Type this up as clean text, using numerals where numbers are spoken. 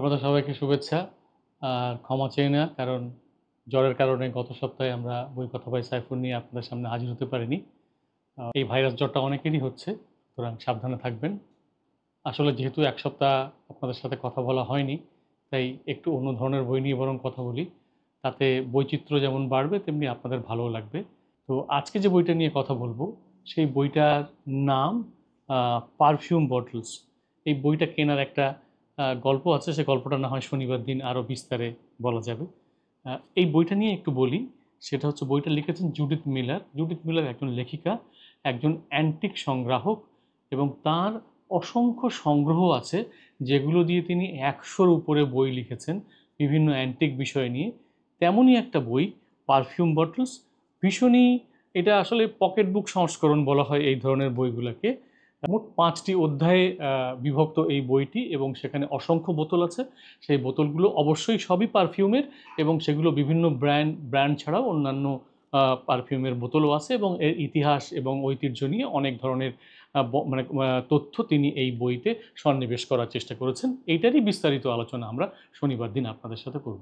আপনাদের সবাইকে শুভেচ্ছা। ক্ষমা চেয়ে নেয়া, কারণ জ্বরের কারণে গত সপ্তাহে আমরা বই কথা বাই সাইফুর নিয়ে আপনাদের সামনে হাজির হতে পারিনি। এই ভাইরাস জ্বরটা অনেকেরই হচ্ছে, সুতরাং সাবধানে থাকবেন। আসলে যেহেতু ১ সপ্তাহ আপনাদের সাথে কথা বলা হয়নি, তাই একটু অন্য ধরনের বই নিয়ে বরং কথা বলি। তাতে বৈচিত্র্য যেমন বাড়বে, তেমনি আপনাদের ভালোও লাগবে। তো আজকে যে বইটা নিয়ে কথা বলবো, সেই বইটার নাম 'পারফিউম বটলস'। এই বইটা কেনার একটা গল্প আছে। সে গল্পটা না হয় শনিবার দিন আরও বিস্তারে বলা যাবে। এই বইটা নিয়ে একটু বলি। সেটা হচ্ছে, বইটা লিখেছেন জুডিথ মিলার। জুডিথ মিলার একজন লেখিকা, একজন অ্যান্টিক সংগ্রাহক, এবং তার অসংখ্য সংগ্রহ আছে, যেগুলো দিয়ে তিনি ১০০-র উপরে বই লিখেছেন বিভিন্ন অ্যান্টিক বিষয় নিয়ে। তেমনই একটা বই 'পারফিউম বটলস'। ভীষণই, এটা আসলে পকেট বুক সংস্করণ বলা হয় এই ধরনের বইগুলোকে। মোট ৫টি অধ্যায়ে বিভক্ত এই বইটি, এবং সেখানে অসংখ্য বোতল আছে। সেই বোতলগুলো অবশ্যই সবই পারফিউমের, এবং সেগুলো বিভিন্ন ব্র্যান্ড ছাড়াও অন্যান্য পারফিউমের বোতলও আছে, এবং এর ইতিহাস এবং ঐতিহ্য নিয়ে অনেক ধরনের মানে তথ্য তিনি এই বইতে সন্নিবেশ করার চেষ্টা করেছেন। এইটারই বিস্তারিত আলোচনা আমরা শনিবার দিন আপনাদের সাথে করব।